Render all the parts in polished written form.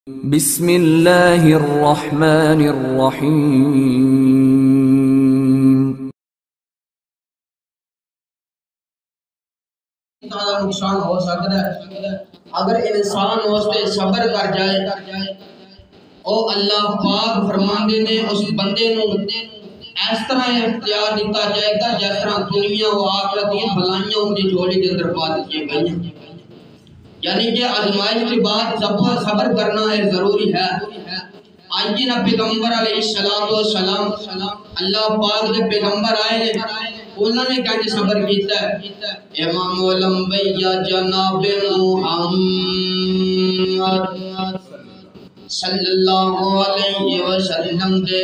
بسم اللہ الرحمن الرحیم۔ نقصان ہو سکتا ہے اگر انسان اس پہ صبر کر جائے۔ او اللہ پاک فرماندے نے اس بندے نو اس طرح اختیار دیتا جائے گا جس طرح دنیا و آخرت کی بھلائیاں ان کی جھولی کے اندر پا دی گئی۔ یعنی کہ آزمائش کے بعد صبر کرنا ہے ضروری ہے۔ آج جنہ پیغمبر علیہ السلام اللہ پاک کے پیغمبر آئے ہیں، انہوں نے کہا صبر کیتا ہے۔ امام الانبیاء جناب محمد صلی اللہ علیہ وسلم دے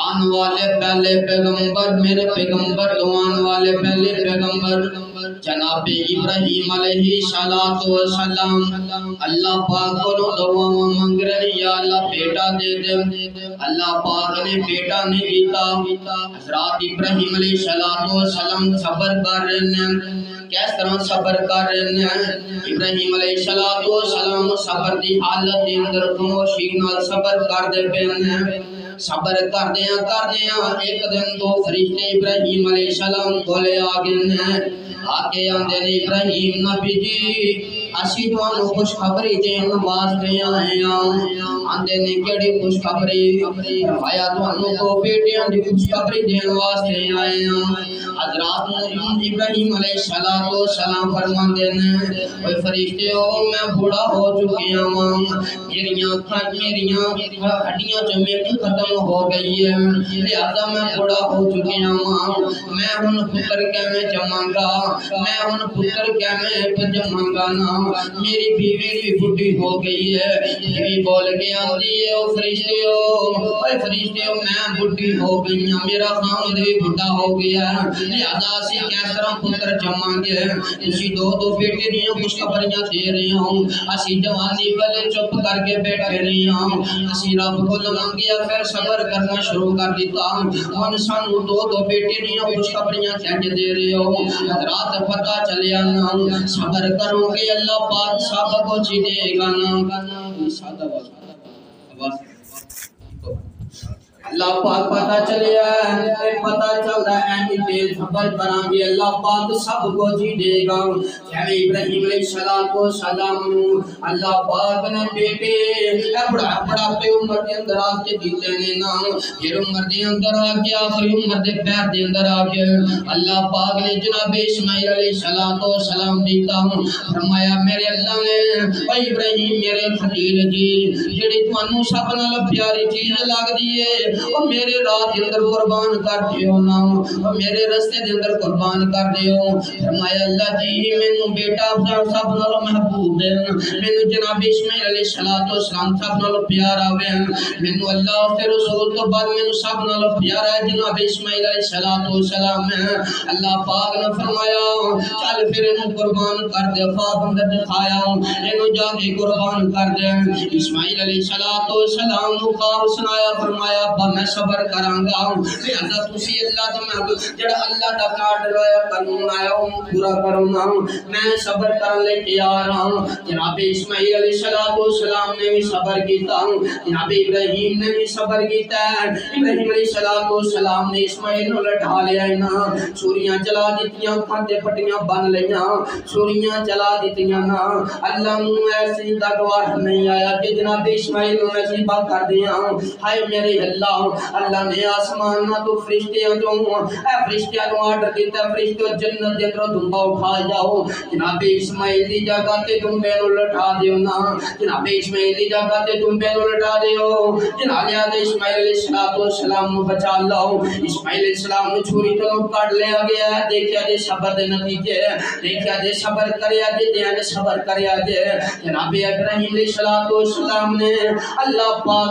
آن والے پہلے پیغمبر، میرے پیغمبر تو آن والے پہلے پیغمبر جناب ابراہیم علیہ السلام اللہ پاک کو دعا مانگ رہے ہیں، یا اللہ بیٹا دے دے۔ اللہ پاک نے بیٹا نہیں دیتا۔ حضرات ابراہیم علیہ السلام صبر کر رہے ہیں۔ کس طرح صبر کر رہے ہیں؟ ابراہیم علیہ السلام صبر دی حالت دے اندر خاموشی نال صبر کر دے پے ہیں۔ صبر کر دیا ایک دن دو فرشتے ابراہیم علیہ السلام کولے آ گئے ہیں۔ آگے آندے نے ابراہیم نبی جی اسی تانوں خوشخبری دین واسطے آئے ہیں۔ آندے نے کیڑی خوشخبری؟ فرمایا تانوں کو بیٹیاں دی خوشخبری دین واسطے آئے ہیں۔ حضرات ابراہیم علیہ السلام فرماندے نے اے فرشتےو میں بوڑھا ہو چکیا ہوں، میریاں ہڈیاں جو میری ختم ہو گئی ہے، لہذا میں بوڑھا ہو چکیا ہوں، میں ہن پتر کیویں جماں گا، میں ہن پتر کیویں جماں گا نا، میری بیوی بھی بڈھی ہو گئی ہے۔ بیوی بول کے آندی ہے او فرشتےو میں بڈھی ہو گئی ہوں، میرا خاوند بھی بڈھا ہو گیا ہے، لہذا اسی کس طرح پتر جماں گے؟ اسی دو بیٹے دیاں خوشخبریاں دے رہے ہوں، اسی جوانی والے چپ کر کے بیٹھے رہے ہوں، اسی رب کو مانگیا پھر صبر کرنا شروع کر دیتا ہوں، سانو دو بیٹے دیاں خوشخبریاں کہنے دے رہے ہو۔ حضرات پتہ چلیا نا صبر کرو گے اللہ پاک سب کچھ دے گا نا۔ اللہ پاک پتہ چلیا ہے، پتہ چلتا ہے کہ صبر کریں گے اللہ پاک سب کو جی دے گا۔ جیسے ابراہیم علیہ السلام اللہ پاک نے بیٹے بڑا پہ عمر کے اندر آ کے دیتے نے نا، پھر عمر دے اندر آ کے آخری عمر دے پیر دے اندر آ کے اللہ پاک نے جناب اسماعیل علیہ السلام دیتا فرمایا میرے اللہ نے اے ابراہیم میرے خلیل جی جڑی تانوں سب نال پیاری چیز لگ دی ہے اور میرے راہ کے اندر قربان کر دیو نا، اور میرے رستے کے اندر قربان کر دیو۔ فرمایا اللہ جی مینوں بیٹا سب نالوں محبوب ہے، مینوں جناب اسماعیل علیہ السلام سب نالوں پیارا ہے، مینوں اللہ کے رسول تو بعد مینوں سب نالوں پیارا ہے جناب اسماعیل علیہ السلام ہے۔ اللہ پاک نے فرمایا چل پھر انہوں قربان کر دے، خواب اندر دکھایا انہوں جا کے قربان کر دے۔ اسماعیل علیہ السلام کو خواب سنایا، فرمایا میں صبر کرانگا، لہذا تسی اللہ دا جڑا اللہ دا کارڈ لایا قانون آیا ہوں پورا کرنا، میں صبر کرن لے تیار ہوں۔ جناب اسماعیل علیہ السلام نے بھی صبر کیتا، جناب ابراہیم نے بھی صبر کیتا ہے۔ ابراہیم علیہ السلام نے اسماعیل نو لٹھا لیا نا، چوریاں جلا دیتیاں، کھاندے پٹیاں بن لیاں، چوریاں جلا دیتیاں نا۔ اللہ نو ایسی دا گواہ نہیں آیا کہ جناب اسماعیل نو نصیبہ کر دیا۔ ہائے میرے اللہ نے آسمان نہ تو فرشتیاں جو فرشتیاں نو آرڈر دیتا، فرشتوں جنت دے اندروں دنبا اٹھا جاؤ، جناب اسماعیل دی جگہ تے دنبے نو لٹا دیو نا، جناب اسماعیل دی جگہ تے دنبے نو لٹا دیو، جناب اسماعیل علیہ السلام نو بچا لاؤ۔ اسماعیل علیہ السلام نو چھری تو کٹ لیا گیا ہے، دیکھیا جے صبر دے نتیجے، دیکھیا جے صبر کریا جے دیاں صبر کریا جے۔ جناب ابراہیم علیہ السلام نے اللہ پاک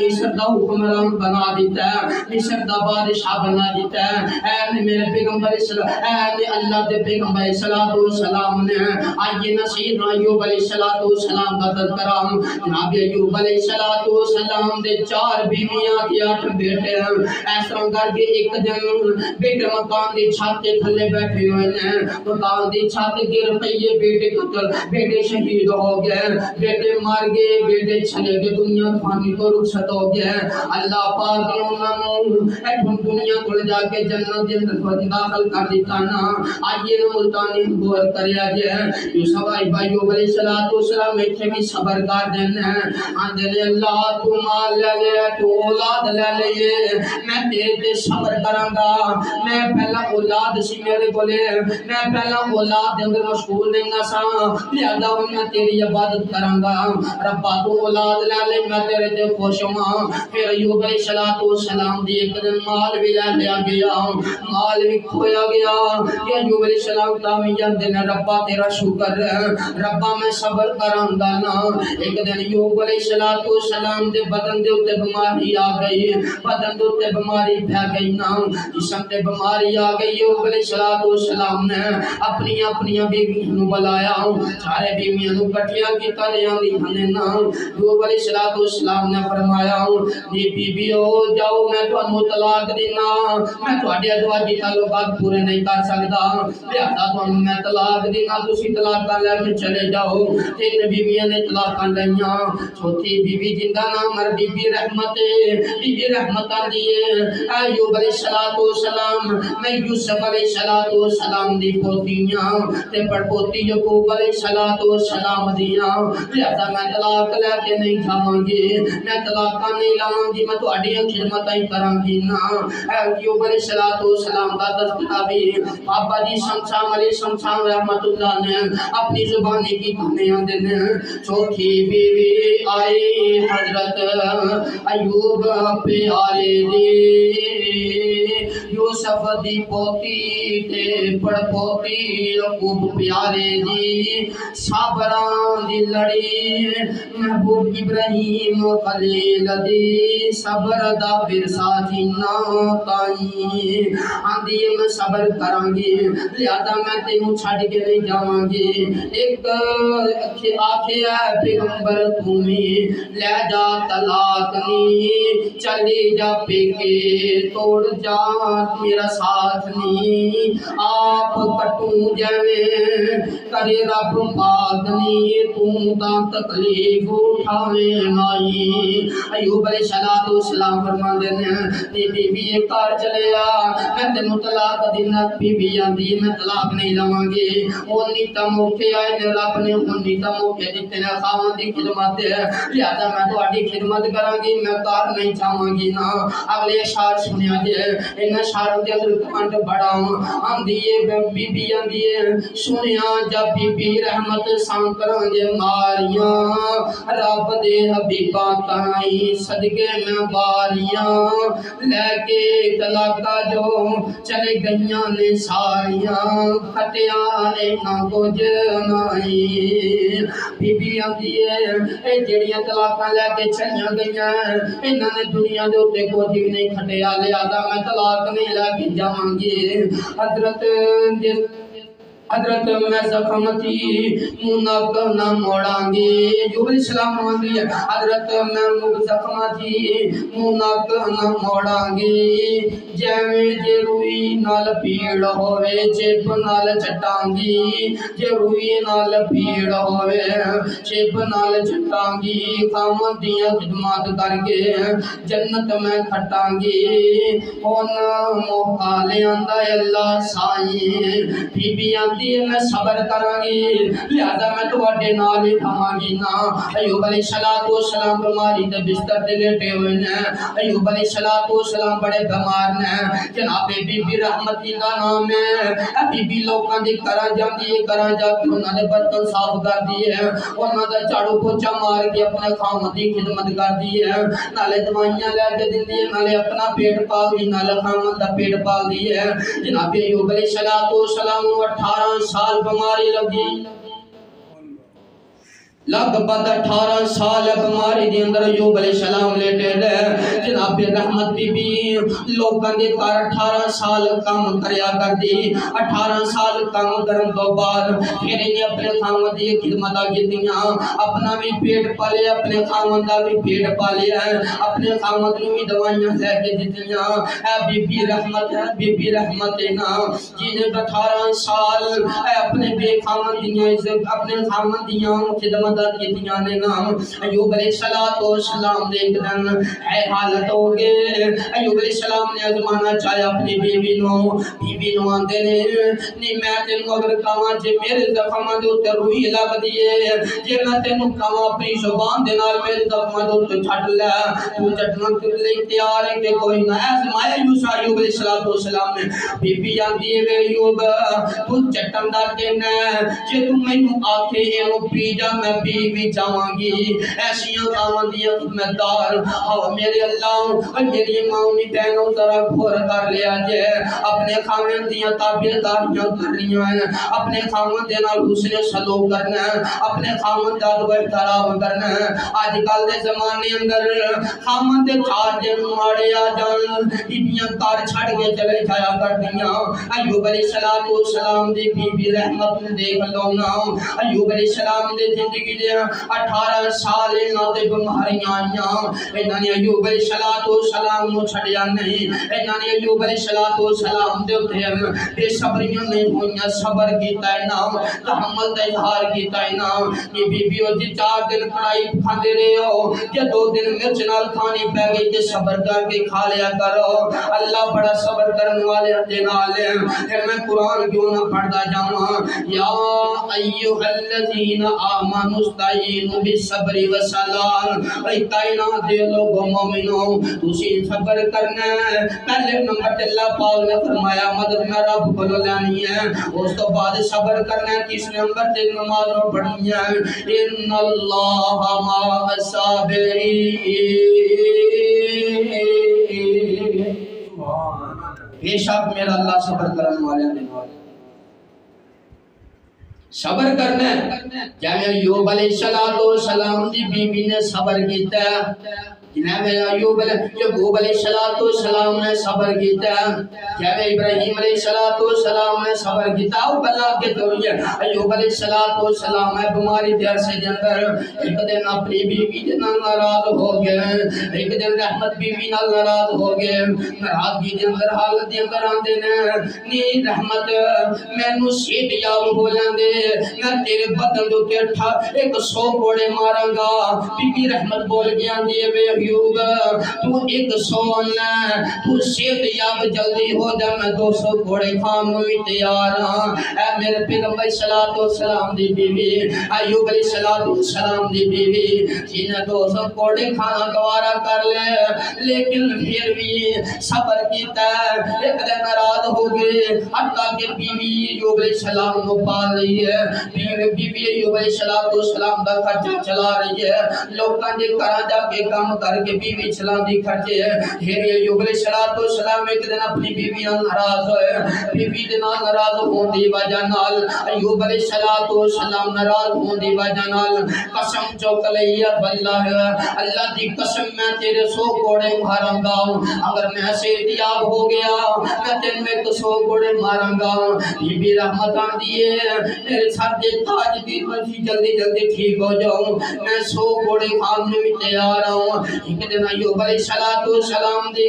مصر دا حکمران بنا دیتا ہے، مصر دا بادشاہ بنا دیتا ہے۔ اے نے میرے پیغمبر اے نے اللہ دے پیغمبر صلوات و سلام نے آئیے نا سیدنا ایوب علیہ الصلوۃ والسلام دا تذکرہ۔ جناب ایوب علیہ الصلوۃ والسلام دے 4 بیویاں تے 8 بیٹے ہیں۔ اس طرح کر کے ایک دن بیٹے مکان دی چھت تے تھلے بیٹھے ہوئے ہیں، مکان دی چھت گر پئی ہے، بیٹے قتل، بیٹے شہید ہو گئے، بیٹے مر گئے، بیٹے چلے گئے، دنیا فانی کو رخصت ہو گیا۔ اللہ پاک نے انہاں نوں دنیا کو جا کے جنت دے اندر داخل کر دیتا نا۔ آئیے نا ملتانی غور کریا جائے، یوسف ایوب علیہ السلام ایتھے بھی صبر کر دینا، آندے نے اللہ تو مال لے لے، تو اولاد لے لے، میں تیرے تے صبر کراں گا۔ میں پہلا اولاد سی میرے کولے، میں پہلا اولاد دے اندر مشغول نہیں سا، لہذا میں تیری عبادت کراں گا۔ ربا تو اولاد لے لے، میں تیرے تے خوش ہوں۔ پھر ایوب علیہ السلام دی ایک دن مال بھی لے لیا گیا، مال بھی کھویا گیا کہ ایوب علیہ السلام تاوی جاندے نے ربا تیرا شکر ہے، ربا میں صبر کراں گا نا۔ ایک دن ایوب علیہ السلام دے بدن دے اوتے بیماری آ گئی، بدن دے اوتے بیماری پھیل گئی نا، جسم تے بیماری آ گئی۔ ایوب علیہ السلام نے اپنی بیویاں نوں بلایا، سارے بیویاں نوں کٹھیاں کیتا لے آندی ہنے نا۔ ایوب علیہ السلام نے فرمایا نی بیبیو جاؤ، میں تانوں طلاق دینا، میں تہاڈے ازواجی تعلقات پورے نہیں کر سکدا، لہذا تانوں میں طلاق دینا، تسی طلاق لے کے چلے جاؤ۔ 3 بیویاں نے طلاق لئیاں، چوتھی بیوی جن دا نام بی بی رحمت دی ایوب علیہ السلام میں یوسف علیہ السلام دی پوتیاں تے پڑپوتی یعقوب علیہ السلام دیاں، لہذا میں طلاق لے کے نہیں جاواں گی، میں طلاق نہیں لاواں گی، میں تہاڈی خدمت ہی کراں گی نا۔ ایوب علیہ السلام دا تذکرہ بھی بابا جی شمشام علیہ شمشام رحمت اللہ نے اپنی زبانی کی کہانیاں دینے۔ چوتھی بیوی آئی حضرت ایوب پیارے دی، یوسف دی پوتی تے پڑپوتی یعقوب پیارے دی، صابران دی لڑی محبوب ابراہیم خلیل دی، صبر دا ورثہ جینا تائیں، آندھی میں صبر کراں گی، لہذا میں تینوں چھڑ کے نہیں جاواں گی۔ ایک آکھے ہے پیغمبر تمہیں لے جا طلاق نہیں، چلی جا پیکے توڑ جا میرا ساتھ نہیں، آپ کٹوں جویں کرے رب پاک نہیں، تم تا تکلیف اٹھاویں نائی۔ ایوب علیہ السلام فرماندے نے بی بی کار چلے آ، میں تینوں طلاق دینا، بی بی آندی میں طلاق نہیں لاواں گی۔ اونی تا موقع آئے نے رب نے اونی تا موقع دیتے نے خاوند دی خدمت ہے، لہذا میں تہاڈی خدمت کراں گی، میں کار نہیں چاہواں گی نا۔ اگلے اشعار سنیا جے، ان اشعار دے اندر کانٹ بڑا آندی ہے بی بی آندی ہے، سنیا جب بی بی رحمت سان کراں گے ماریاں، رب دے حبیبا تائیں صدقے میں باریاں، لے کے طلاقہ جو چلے گئیاں نے ساریاں، کھٹیاں نے نہ کچھ نائی۔ بی بی آندی ہے اے جڑیاں طلاقہ لے کے چلیاں گئیاں، انہاں نے دنیا دے اوتے کچھ نہیں کھٹیا، لہذا میں طلاق نہیں لے کے جاواں گی۔ حضرت میں زخم تھی منک نہ موڑاں گی، ایوب علیہ السلام آندی ہے حضرت میں زخم تھی منک نہ موڑاں گی، جیویں جے روئی نال پیڑ ہوئے چپ نال چٹاں گی، جے روئی نال پیڑ ہوئے چپ نال چٹاں گی، خامد دیاں خدمات کر کے جنت میں کھٹاں گی، ان موقع لے آندہ اللہ سائیں، بی بی آندی میں صبر کراں گی، لہذا میں تواڈے نال ہی رہاں گی نا۔ ایوب علیہ السلام بیماری دے بستر تے لیٹے ہوئے نے، ایوب علیہ السلام بڑے بیمار نے، جناب بی بی رحمتی دا نام ہے، بی بی لوکاں دی کراں جاندی ہے، کراں جا کے انہاں دے برتن صاف کر دی ہے، انہاں دا جھاڑو پوچھا مار کے اپنے خامد دی خدمت کر دی ہے، نالے دوائیاں لے کے دیندی ہے، نالے اپنا پیٹ پال دی، نالے خامد دا پیٹ پال دی ہے۔ جناب ایوب علیہ السلام 18 سال بیماری لگی، لگ بد 18 سال بیماری دے اندر ایوب علیہ السلام لیٹے رہے جناب رحمت بی بی لوگاں دے کار 18 سال کام کریا کر دی 18 سال کام کرن تو بعد پھر انہیں اپنے خاوند دی خدمت کیتیاں اپنا بھی پیٹ پالے اپنے خاوند دا بھی پیٹ پالے اپنے خاوند نوں بھی دوائیاں لے کے دتیاں اے بی بی رحمت نا جنہیں 18 سال اے اپنے بے خاوند دیاں اپنے خاوند دیاں خدمت کیتیاں نے نام ایوب علیہ السلام دے ایک دن اے حالت ہو گئے ایوب علیہ السلام نے ازمانا چاہیا اپنی بیوی نو آندے نے نہیں میں تینوں اگر کہاں جے میرے زخماں دے اوتے روئی لگ دیے جے میں تینوں کہاں اپنی زبان دے نال میرے زخماں دے اوتے چھٹ لے تو چٹنا لئی تیار ہے کہ کوئی نہ آزمایا ایوب علیہ السلام نے بیوی آندی ہے ایوب تو چٹن دا کہنا جے تو مینوں آکھے اینو پی جا میں بھی جاواں گی ایسیاں خاوندیاں خدمتدار اور میرے اللہ اور میری ماؤنی بہنوں ذرا گھور کر لیا جے اپنے خاوندیاں تابعداریاں کرنیاں ہیں اپنے خاوند نال حسن سلوک کرنا ہے اپنے خاوند دا احترام کرنا ہے آج کل دے زمانے اندر خاوند دے چار دن ماڑے آ جان بیبیاں کار چھڑ کے چلے جایا کرتیاں ایوب علیہ السلام دی بی بی رحمت دیکھ لو نا ایوب علیہ السلام دے زندگی دے 18 سال انہاں تے بیماریاں آئیاں انہاں نے ایوب علیہ السلام نو چھڈیا نہیں انہاں نے ایوب علیہ السلام دے اوتے بے صبریاں نہیں ہوئیاں صبر کیتا ہے نا تحمل دا اظہار کیتا ہے نا یہ بیبیوں دی 4 دن کڑائی کھاندے رہے ہو کہ 2 دن مرچ نال کھانی پے گئی تے صبر کر کے کھا لیا کرو اللہ بڑا صبر کرن والے دے نال ہے پھر میں قرآن کیوں نہ پڑھدا جاواں یا ایھا الذین آمنوا استعینوا بالصبر والصلاۃ اے کائنات دے لوگو مومنو تسی صبر کرنا ہے پہلے نمبر تے اللہ پاک نے فرمایا مدد میں رب کو لانی ہے اس تو بعد صبر کرنا ہے تیسرے نمبر تے نماز پڑھنی ہے ان اللہ مع الصابرین بے شک میرا اللہ صبر کرنے والے نے صبر کرنا ہے جب ایوب علیہ السلام دی بیوی نے صبر کیتا جناب ایوب علیہ السلام نے صبر کیتا جب ابراہیم علیہ السلام نے صبر کیتا او اللہ کے توڑیے ایوب علیہ السلام ہے بیماری دے عرصے دے اندر ایک دن اپنی بیوی دے نال ناراض ہو گئے ایک دن رحمت بیوی نال ناراض ہو گئے ناراضگی دے اندر حالت دے اندر آندے نے نی رحمت مینوں سیٹ یاب ہو جاندے میں تیرے بدن دے اوتے 100 کوڑے ماراں گا بی بی رحمت بول گیا دی وے ایوب تو 100 نہ تو صحت یاب جلدی ہو جا میں 200 کوڑے کھان نوں تیار ہاں اے میرے پیغمبر صلی اللہ علیہ وسلم دی بیوی ایوب علیہ السلام دی بیوی جن 200 کوڑے کھانا گوارا کر لے لیکن پھر بھی صبر کیتا ایک دن ناراض ہو گئے حتیٰ کہ بیوی ایوب علیہ السلام کو پال رہی ہے بیوی ایوب علیہ السلام دا خرچہ چلا رہی ہے لوگاں دے گھراں جا کے کام کر کے بیوی چلان دی خرچے پھر ایوب علیہ السلام ایک دن اپنی بیوی نال ناراض ہوئے بیوی دے نال ناراض ہون دی وجہ نال ایوب علیہ السلام ناراض ہون دی وجہ نال قسم چوک لئی اللہ دی قسم میں تیرے 100 کوڑے ماراں گا اگر میں صحتیاب ہو گیا میں تینوں 100 کوڑے ماراں گا بی بی رحمت آندی ہے میرے سر دے تاج دی وجہ جلدی ٹھیک ہو جاؤں میں 100 کوڑے کھان میں تیار ہوں ایک دن ایوب علیہ السلام دے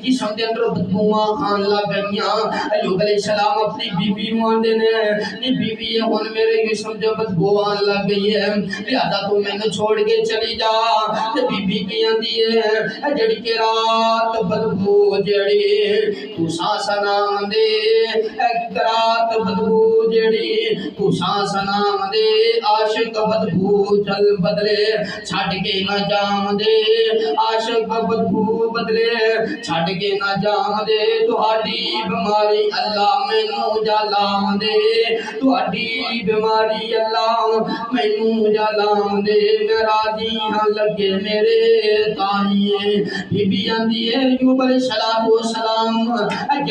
جسم دے اندر بدبواں آن لگ گئیاں ایوب علیہ السلام اپنی بیوی ماندے نے بیوی ہن میرے جسم دے بدبو آن لگ گئی ہے لہذا تو میں نے چھوڑ کے چلی جا تے بیوی کی آندی ہے جڑی کہ رات بدبو جڑی تو سانس نام دے ایک رات بدبو جڑی تو سانس نام دے عاشق بدبو چل بدلے چھڑ کے نہ جام دے عاشق بدبو بدلے چھڑ کے نہ جام دے تہاڈی بیماری اللہ مینوں جلام دے تہاڈی بیماری اللہ مینوں جلام دے میں راضی ہاں لگے میرے تائیں بی بی آندی ہے ایوب علیہ السلام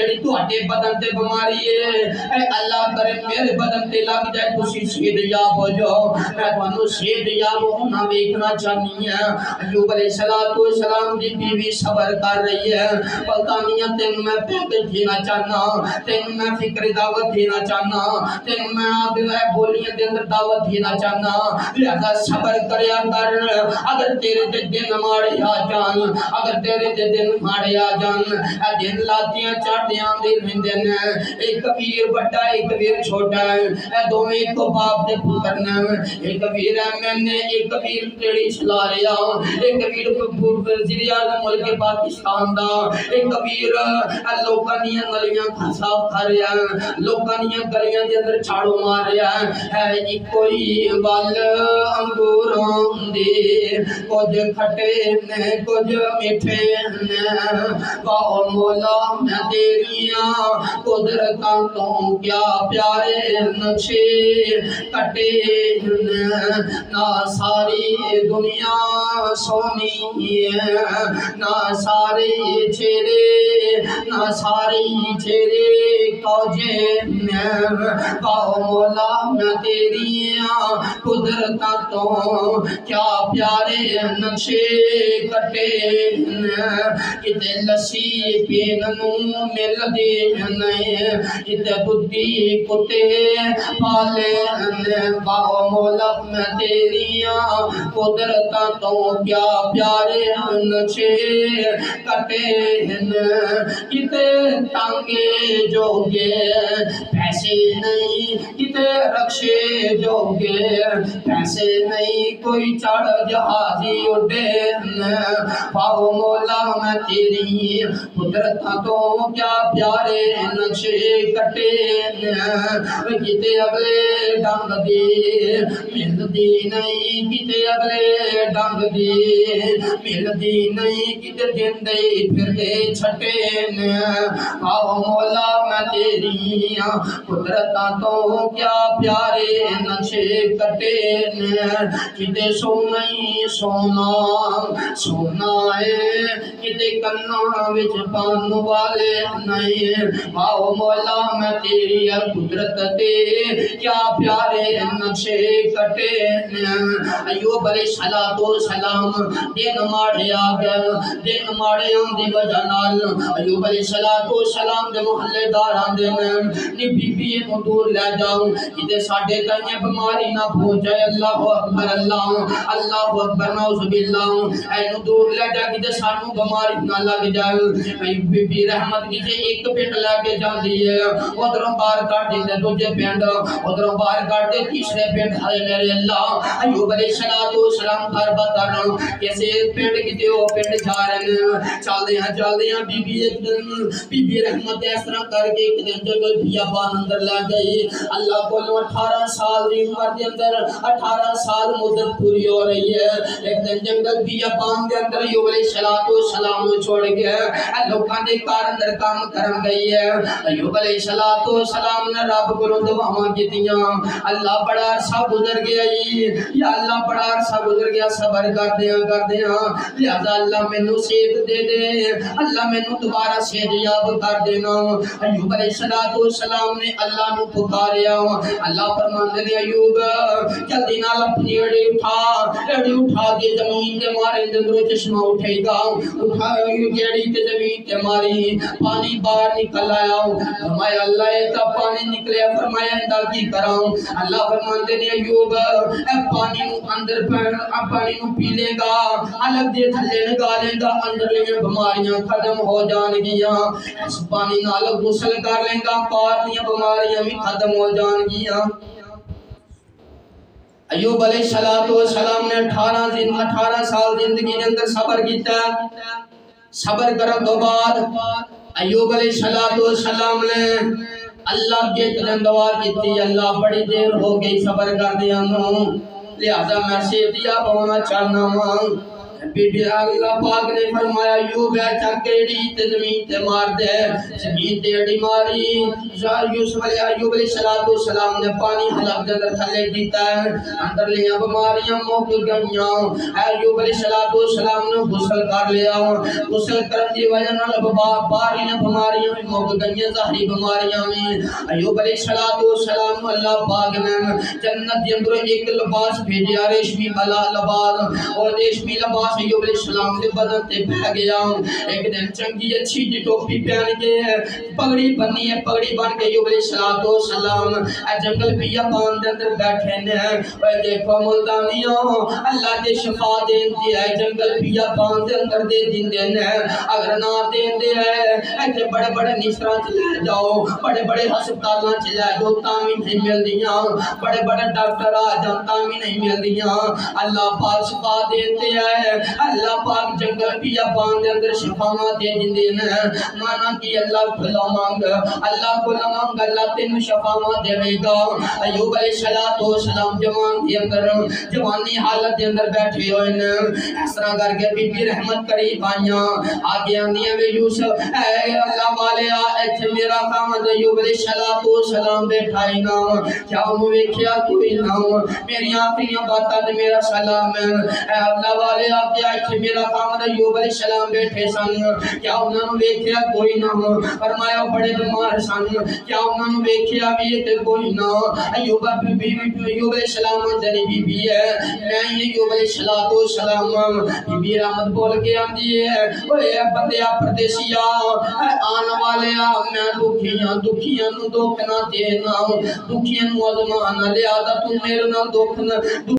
جڑی تواڈے بدن تے بیماری ہے اے اللہ کرے میرے بدن تے لگ جائے تسی صحت یاب ہو جاؤ میں تانوں صحت یاب ہونا ویکھنا چاہنی ہے ایوب علیہ السلام دی بیوی صبر کر رہی ہے پتانیاں تینوں میں پیغام دینا چاہنا تینوں میں فکر دعوت دینا چاہنا تینوں میں آدھے بولیاں دے اندر دعوت دینا چاہنا لہذا صبر کریا کر اگر تیرے تے دن ماڑے آ جان اگر تیرے تے دن ماڑے آ جان اے دن لاتیاں چاٹیاں دے رہندے نے ایک کبیر بڑا ایک کبیر چھوٹا ہے اے دوویں ایک باپ دے پتر نے ایک کبیر ہے میں نے ایک کبیر ٹیڑی چلا رہا ایک کبیر وزیر اعظم ملک پاکستان دا ایک کبیر لوکاں دیاں گلیاں صاف کر رہا ہے لوکاں دیاں گلیاں دے اندر جھاڑو مار رہا ہے ایک کوئی ول انگوراں دے کچھ کھٹے نے کچھ میٹھے نے واہ مولا میں تیریاں قدرتاں تو کیا پیارے نقشے کٹے نے نہ ساری دنیا سونی ہے نہ سارے چہرے نہ ساری چہرے کوجے نے واہ مولا میں تیریاں قدرتاں تو کیا پیارے نقشے کٹے کتے لسی پیننوں مل دے کتے دودھی کتے پالے واہ مولا میں تیریاں قدرتاں تو کیا پیارے نقشے کٹے کتے ٹانگے جوگے پیسے نہیں کتے رکشے جوگے پیسے نہیں کوئی چڑھ جہازی اڈے واہ مولا میں تیری قدرتاں تو کیا پیارے نقشے کٹے کتے اگلے ڈنگ دی ملدی نہیں کتے اگلے ڈنگ دی ملدی نہیں کتے دن دے پھر دے چھٹے واہ مولا میں تیری قدرتاں تو کیا پیارے نقشے کٹے کتے سونائی سونا سونا ہے کتے کنا وچ پان والے نہیں واہ مولا میں تیری قدرت تے کیا پیارے نقشے کٹے ایوب علیہ السلام دن ماڑے آ گئے دن ماڑے آن دی وجہ نال ایوب علیہ السلام دے محلے دار آندے نی بی بی نو دور لے جاؤ کتے ساڈے تائیں بیماری نہ پہنچے اللہ اکبر نعوذ باللہ اے نو دور لے جا کتے سانو بیماری نہ لگ جائے بی بی رحمت کتے ایک پنڈ لے کے جاندی ہے ادھروں باہر کاٹ دیندے دوجے پنڈ ادھروں باہر کاٹ دے تیسرے پنڈ ہائے میرے اللہ ایوب علیہ السلام گھر بتا رہا کیسے پنڈ کتے وہ پنڈ جا رہے ہیں چل دے ہیں بی بی ایک دن بی بی رحمت اس طرح کر کے ایک دن جنگل بیابان اندر لے گئی اللہ کو 18 سال دی عمر دے اندر 18 سال مدت پوری ہو رہی ہے ایک دن جنگل بیابان دے اندر ایوب علیہ السلام کو چھوڑ گیا لوکاں دے کار اندر کام کرن گئی ہے ایوب علیہ السلام نے رب کو دعاواں کیتیاں اللہ بڑا عرصہ گزر گیا یا اللہ بڑا عرصہ گزر گیا صبر کر دیاں لہذا اللہ مینوں صحت دے دے اللہ مینوں دوبارہ صحت یاب کر دینا ایوب علیہ السلام نے اللہ نو پکاریا اللہ فرماندے نے ایوب جلدی نال اپنی اڑی اٹھا کے زمین تے مارے اندروں چشمہ اٹھے گا اٹھایا جیڑی تے زمین تے ماری پانی باہر نکل آیا فرمایا اللہ اے تا پانی نکلیا فرمایا اندا کی کراں اللہ فرماندے نے ایوب اے پانی نو اندر پانی نو پی لے گا الگ دے تھلے نکالے گا اندر لے بیماریاں ختم ہو جان گیاں اس پانی نال غسل کر لے گا پار دیاں بیماریاں بھی ختم ہو جان گیاں ایوب علیہ السلام نے 18 سال زندگی کے اندر صبر کیتا صبر کرن تو بعد ایوب علیہ السلام نے اللہ کے قدم دوار کیتی اللہ بڑی دیر ہو گئی صبر کر دیا نو لہذا میں صحت یاب ہونا چاہنا ہوں بی بی اللہ پاک نے فرمایا ایوب چک کے اڑی تے زمین تے مار دے زمین تے اڑی ماری یوسف علیہ ایوب علیہ السلام نے پانی حلق دے اندر تھلے کیتا ہے اندر لیا بیماریاں موک گئیاں ایوب علیہ السلام نے غسل کر لیا غسل کرن دی وجہ نال باری نے بیماریاں بھی موک گئیاں ظاہری بیماریاں بھی ایوب علیہ السلام اللہ پاک نے جنت دے اندر ایک لباس بھیجیا ریشمی والا لباس اور ریشمی لباس ایوب علیہ السلام دے بدن تے پہ گیا ایک دن چنگی اچھی جی ٹوپی پہن کے پگڑی بنی ہے پگڑی بن کے ایوب علیہ السلام جنگل بیابان دے اندر بیٹھے نے اے دیکھو ملتانیوں اللہ دے شفا دین دی ہے جنگل بیابان دے اندر دے دین دے نے اگر نہ دین دے ہے ایتھے بڑے بڑے نشتران چلے جاؤ بڑے بڑے ہسپتالاں چلے جاؤ تامی نہیں مل دیاں بڑے بڑے ڈاکٹر آ جان تامی نہیں مل دیاں اللہ پاک شفا دیتے ہیں اللہ پاک جنگل بیابان دے اندر شفا دے دین دے نے مانا کہ اللہ کھلا مانگ اللہ تین شفا دے گا ایوب علیہ السلام جوان دے اندر جوانی حالت دے اندر بیٹھے ہوئے نے اس طرح کر کے بی بی رحمت قریب آئیاں آگے آندیاں وے یوسف اے اللہ والے ایتھے میرا خامد ایوب علیہ السلام بیٹھا ہی نہ کیا انہوں ویکھیا کوئی نہ میری آخریاں باتاں تے میرا سلام ہے اے اللہ والے آگے ایتھے میرا خامد ایوب علیہ السلام بیٹھے سن کیا انہوں ویکھیا کوئی نہ فرمایا بڑے بیمار سن کیا انہوں نے ویکھیا بھی تے کوئی نہ ایوب علیہ السلام جنی بی بی ہے میں ایوب علیہ السلام بی بی رحمت بول کے آندی ہے اوے بندیا پردیسیا آن والے میں دکھیاں نو دکھ نہ دینا دکھیاں نو ازمان لیا تو میرے نال دکھ